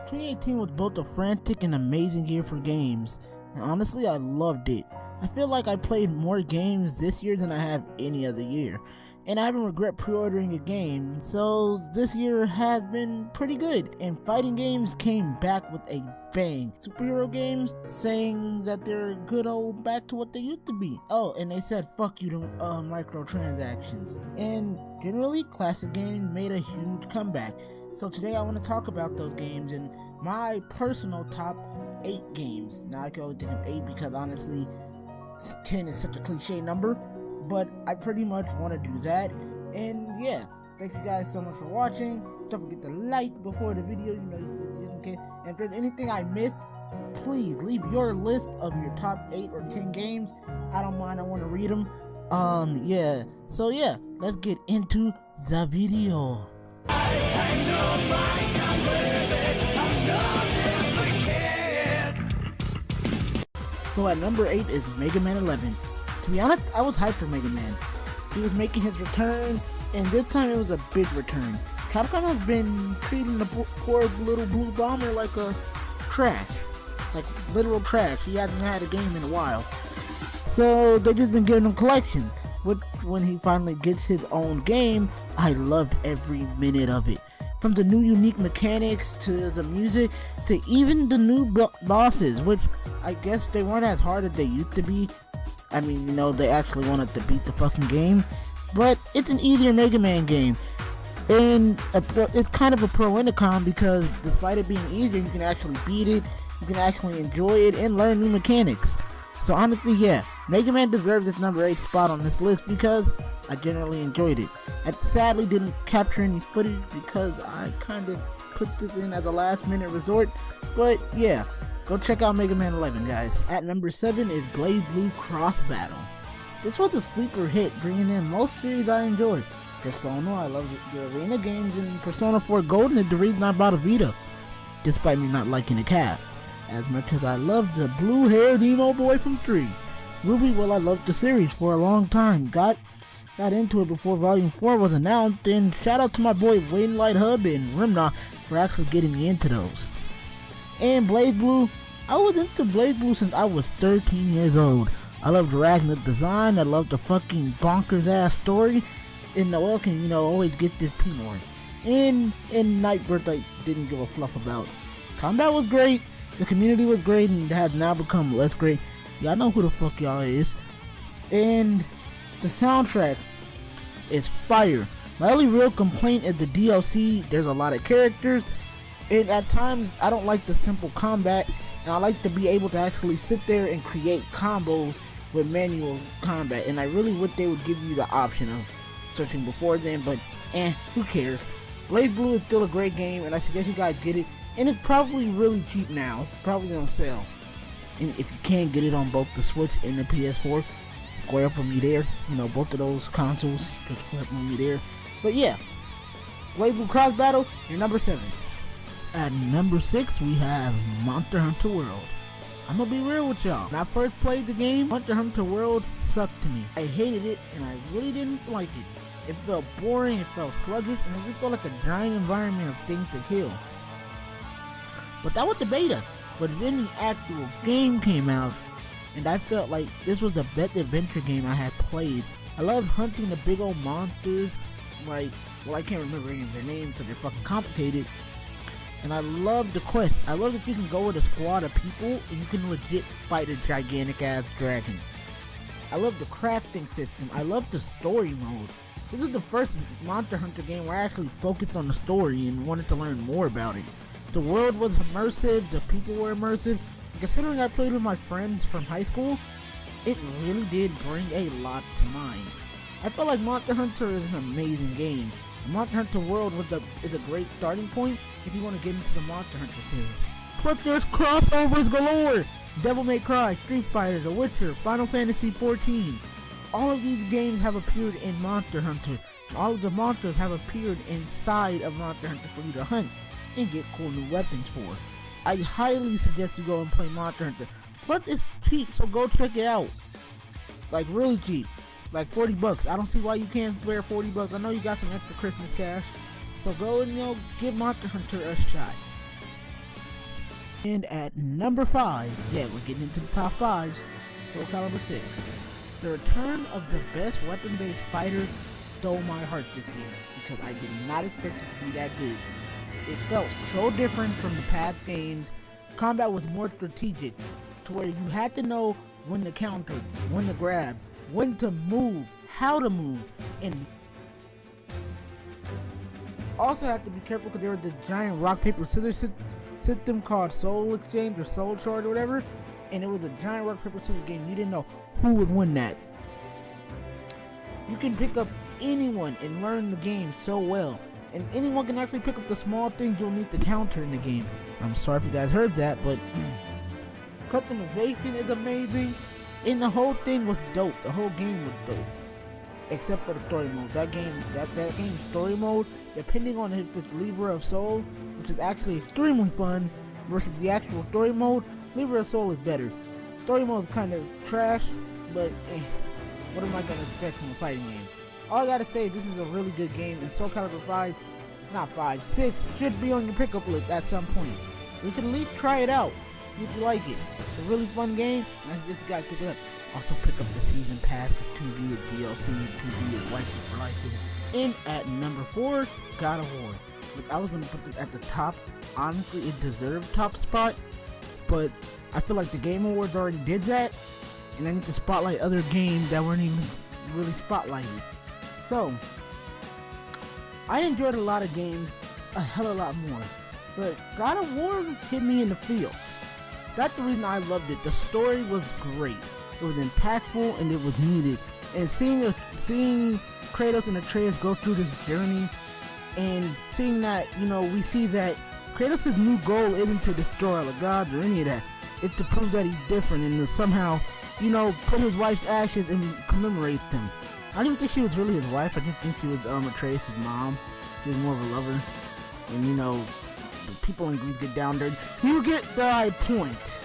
2018 was both a frantic and amazing year for games, and honestly I loved it. I feel like I played more games this year than I have any other year, and I haven't regret pre-ordering a game, so this year has been pretty good. And fighting games came back with a bang. Superhero games saying that they're good old back to what they used to be. Oh, and they said fuck you to microtransactions. And generally, classic games made a huge comeback. So today I want to talk about those games and my personal top 8 games. Now I can only think of 8 because honestly 10 is such a cliche number, but I pretty much want to do that. And yeah, thank you guys so much for watching. Don't forget to like before the video, and if there's anything I missed, please leave your list of your top 8 or 10 games. I don't mind, I want to read them. Yeah, so yeah, let's get into the video. So at number 8 is Mega Man 11. To be honest, I was hyped for Mega Man. He was making his return, and this time it was a big return. Capcom has been treating the poor little blue bomber like a trash. Like literal trash. He hasn't had a game in a while. So they just been giving him collections. Which when he finally gets his own game, I loved every minute of it. From the new unique mechanics to the music to even the new bosses, which I guess they weren't as hard as they used to be. I mean, you know, they actually wanted to beat the fucking game, but it's an easier Mega Man game, and it's kind of a pro and a con because despite it being easier, you can actually beat it, you can actually enjoy it, and learn new mechanics. So honestly, yeah, Mega Man deserves its number 8 spot on this list because I generally enjoyed it. I sadly didn't capture any footage because I kind of put this in as a last minute resort, but yeah, go check out Mega Man 11, guys. At number 7 is BlazBlue Cross Battle. This was a sleeper hit, bringing in most series I enjoyed. Persona, I love the arena games, and Persona 4 Golden is the reason I bought a Vita, despite me not liking the cat. As much as I loved the blue-haired emo boy from 3. Ruby, well, I loved the series for a long time. Got into it before Volume 4 was announced, and shout out to my boy Wayne Light Hub and Rimna for actually getting me into those. And BlazBlue, I was into BlazBlue since I was 13 years old. I loved Ragnar's design, I loved the fucking bonkers ass story, and Noel can, you know, always get this P-Lord. And Nightbirth I didn't give a fluff about. Combat was great, the community was great, and it has now become less great. Y'all know who the fuck y'all is. And the soundtrack is fire. My only real complaint is the DLC. There's a lot of characters, and at times I don't like the simple combat, and I like to be able to actually sit there and create combos with manual combat, and I really wish they would give you the option of searching before then, but who cares. BlazBlue is still a great game, and I suggest you guys get it, and it's probably really cheap now, probably on sale. And if you can get it on both the Switch and the PS4, square up for me there. You know, both of those consoles, just square up for me there. But yeah, BlazBlue Cross Battle, your number 7. At number 6, we have Monster Hunter World. I'm gonna be real with y'all. When I first played the game, Monster Hunter World sucked to me. I hated it, and I really didn't like it. It felt boring, it felt sluggish, and it just felt like a giant environment of things to kill. But that was the beta. But then the actual game came out, and I felt like this was the best adventure game I had played. I loved hunting the big old monsters, like, well, I can't remember any of their names because they're fucking complicated. And I loved the quest. I love that you can go with a squad of people and you can legit fight a gigantic ass dragon. I love the crafting system. I love the story mode. This is the first Monster Hunter game where I actually focused on the story and wanted to learn more about it. The world was immersive, the people were immersive. Considering I played with my friends from high school, it really did bring a lot to mind. I felt like Monster Hunter is an amazing game. Monster Hunter World is a great starting point if you want to get into the Monster Hunter series. Plus there's crossovers galore! Devil May Cry, Street Fighter, The Witcher, Final Fantasy XIV. All of these games have appeared in Monster Hunter. All of the monsters have appeared inside of Monster Hunter for you to hunt and get cool new weapons for. I highly suggest you go and play Monster Hunter. Plus it's cheap, so go check it out. Like really cheap. Like 40 bucks. I don't see why you can't spare 40 bucks. I know you got some extra Christmas cash. So go and, you know, give Monster Hunter a shot. And at number 5, yeah, we're getting into the top 5s, Soul Calibur 6. The return of the best weapon-based fighter stole my heart this year, because I did not expect it to be that good. It felt so different from the past games. Combat was more strategic, to where you had to know when to counter, when to grab, when to move, how to move, and also have to be careful because there was this giant rock paper scissors system called Soul Exchange or Soul Shard or whatever, and it was a giant rock paper scissors game. You didn't know who would win that. You can pick up anyone and learn the game so well, and anyone can actually pick up the small things you'll need to counter in the game. I'm sorry if you guys heard that, but customization is amazing, and the whole thing was dope. The whole game was dope, except for the story mode. That game's story mode, depending on if it's Lever of Soul, which is actually extremely fun, versus the actual story mode, Lever of Soul is better. Story mode is kind of trash, but what am I gonna expect from a fighting game? All I gotta say, this is a really good game, and Soul Calibur 6 should be on your pickup list at some point. You should at least try it out, see if you like it. It's a really fun game, and I suggest you guys pick it up. Also pick up the season pass for 2B, DLC, 2B is license for license. And at number 4, God of War. Look, I was gonna put this at the top. Honestly, it deserved top spot, but I feel like the Game Awards already did that, and I need to spotlight other games that weren't even really spotlighted. So, I enjoyed a lot of games, a hell of a lot more, but God of War hit me in the feels. That's the reason I loved it. The story was great. It was impactful and it was needed. And seeing Kratos and Atreus go through this journey, and seeing that, we see that Kratos' new goal isn't to destroy all the gods or any of that. It's to prove that he's different and to somehow, put his wife's ashes and commemorate them. I don't even think she was really his wife. I just think she was Atreus' mom. She was more of a lover. And the people in Greece get down dirty. You get the point.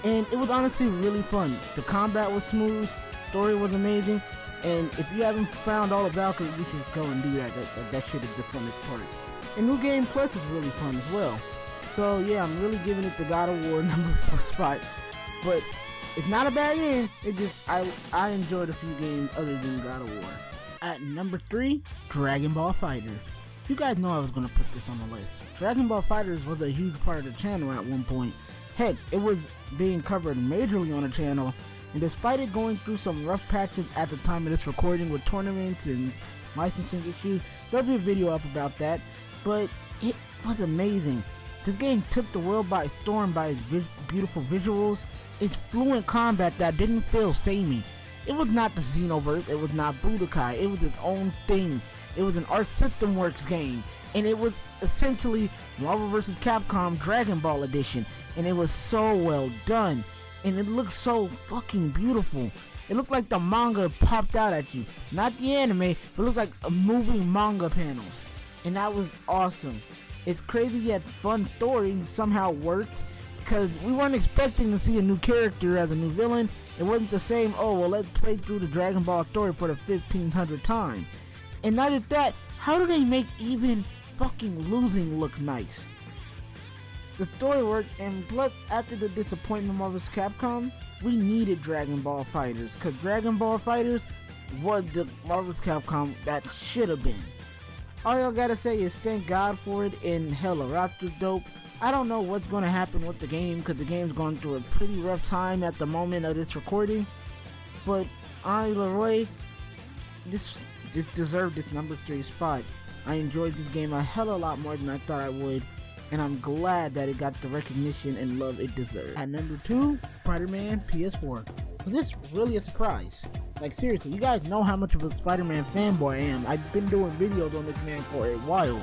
And it was honestly really fun. The combat was smooth. Story was amazing. And if you haven't found all of Valkyrie, you should go and do that. That shit is the funnest part. And New Game Plus is really fun as well. So yeah, I'm really giving it the God of War number 4 spot. But it's not a bad game. It just I enjoyed a few games other than God of War. At number 3, Dragon Ball FighterZ. You guys know I was gonna put this on the list. Dragon Ball FighterZ was a huge part of the channel at one point. Heck, it was being covered majorly on the channel, and despite it going through some rough patches at the time of this recording with tournaments and licensing issues, there'll be a video up about that, but it was amazing. This game took the world by storm by its beautiful visuals, its fluent combat that didn't feel samey. It was not the Xenoverse, it was not Budokai, it was its own thing. It was an Arc System Works game, and it was essentially Marvel vs. Capcom Dragon Ball Edition, and it was so well done, and it looked so fucking beautiful. It looked like the manga popped out at you, not the anime, but it looked like a moving manga panels, and that was awesome. It's crazy yet fun story somehow worked, because we weren't expecting to see a new character as a new villain. It wasn't the same, oh well, let's play through the Dragon Ball story for the 1500th time. And not just that, how do they make even fucking losing look nice? The story worked, and plus after the disappointment of Marvel vs. Capcom, we needed Dragon Ball FighterZ, because Dragon Ball FighterZ was the Marvel vs. Capcom that should have been. All y'all gotta say is thank God for it, and hella Raptor's dope. I don't know what's gonna happen with the game, because the game's going through a pretty rough time at the moment of this recording, but either way, this deserved this number 3 spot. I enjoyed this game a hell of a lot more than I thought I would, and I'm glad that it got the recognition and love it deserved. At number 2, Spider-Man PS4. This really a surprise. Like seriously, you guys know how much of a Spider-Man fanboy I am. I've been doing videos on this man for a while.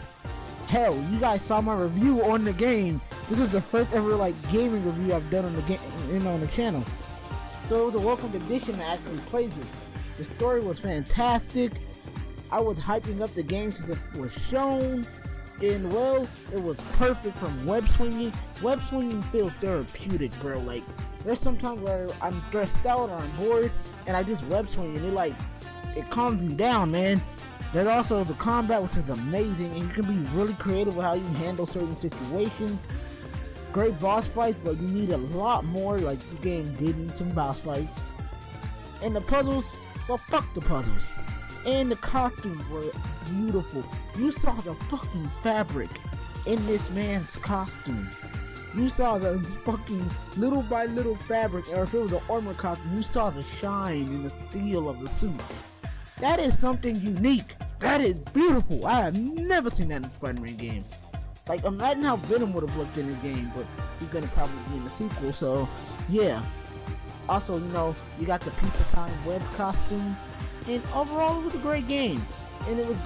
Hell, you guys saw my review on the game. This is the first ever gaming review I've done on the game on the channel. So it was a welcome addition to actually play this. The story was fantastic. I was hyping up the game since it was shown, and well, it was perfect from web swinging. Web swinging feels therapeutic, bro. Like, there's sometimes where I'm stressed out or I'm bored, and I just web swing, and it calms me down, man. There's also the combat, which is amazing, and you can be really creative with how you handle certain situations. Great boss fights, but you need a lot more. Like, the game did need some boss fights. And the puzzles, well, fuck the puzzles. And the costumes were beautiful. You saw the fucking fabric in this man's costume. You saw the fucking little by little fabric, or if it was an armor costume, you saw the shine and the steel of the suit. That is something unique. That is beautiful. I have never seen that in a Spider-Man game. Like, imagine how Venom would have looked in this game, but he's gonna probably be in the sequel, so yeah. Also, you know, you got the Piece of Time web costume, and overall it was a great game, and it was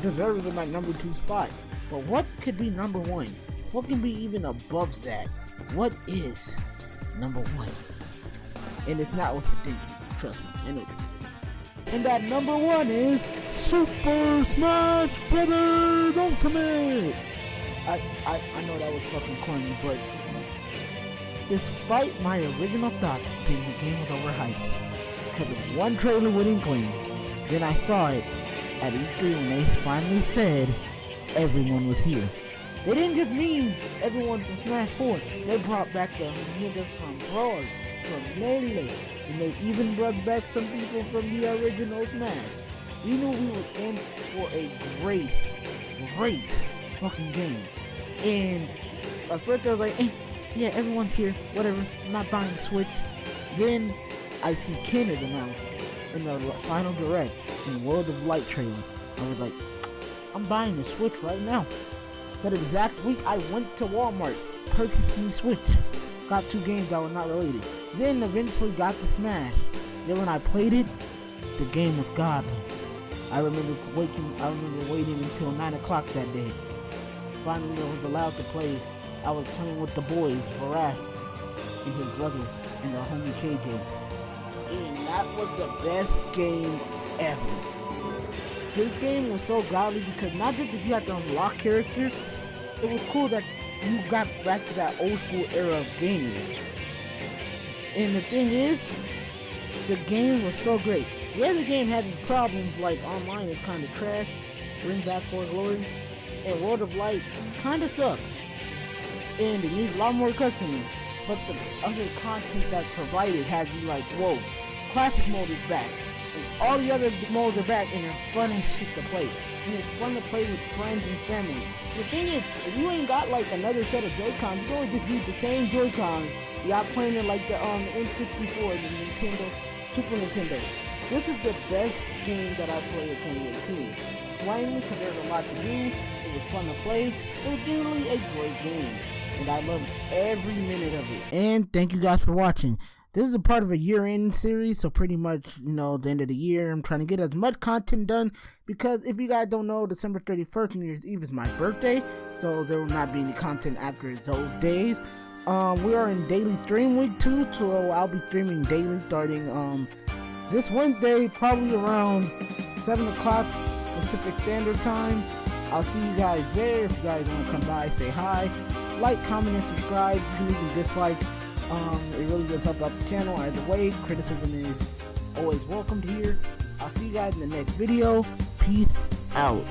deservedly my number 2 spot. But what could be number 1? What can be even above that? What is number 1? And it's not what you're thinking, trust me, I know that. And that number 1 is Super Smash Bros. Ultimate! I know that was fucking corny, but despite my original thoughts being the game was overhyped, because of one trailer with Inkling, then I saw it at E3 when they finally said everyone was here. They didn't just mean everyone from Smash 4, they brought back the niggas from Brawl, from Melee, and they even brought back some people from the original Smash. We knew we were in for a great fucking game. And at first I was like, yeah, everyone's here, whatever, I'm not buying a Switch. Then I see Ken is announced in the final direct in World of Light trailer. I was like, I'm buying a Switch right now. That exact week I went to Walmart, purchased me Switch, got 2 games that were not related. Then eventually got the Smash. Then when I played it, the game was godly. I remember waiting until 9 o'clock that day. Finally I was allowed to play. I was playing with the boys, Varath and his brother and their homie KJ. And that was the best game ever. This game was so godly because not just did you have to unlock characters, it was cool that you got back to that old school era of gaming. And the thing is, the game was so great. Yeah, the game had its problems, like online is kind of trash, Bring Back For Glory, and World of Light kind of sucks. And it needs a lot more cutscenes, but the other content that provided had you like, whoa, classic mode is back, and all the other modes are back, and they're fun as shit to play, and it's fun to play with friends and family. The thing is, if you ain't got like another set of Joy-Cons, you only just use the same Joy-Cons. You got playing it like the N64, the Nintendo, Super Nintendo. This is the best game that I played in 2018. Mainly because there's a lot to do, it was fun to play, it was generally a great game, and I loved every minute of it. And thank you guys for watching. This is a part of a year-end series, so pretty much, you know, the end of the year, I'm trying to get as much content done, because if you guys don't know, December 31st, New Year's Eve is my birthday, so there will not be any content after those days. We are in daily stream week 2, so I'll be streaming daily starting this Wednesday, probably around 7 o'clock Pacific Standard Time. I'll see you guys there. If you guys want to come by, say hi, like, comment, and subscribe. You can even dislike. It really does help out the channel. Either way, criticism is always welcomed here. I'll see you guys in the next video. Peace out.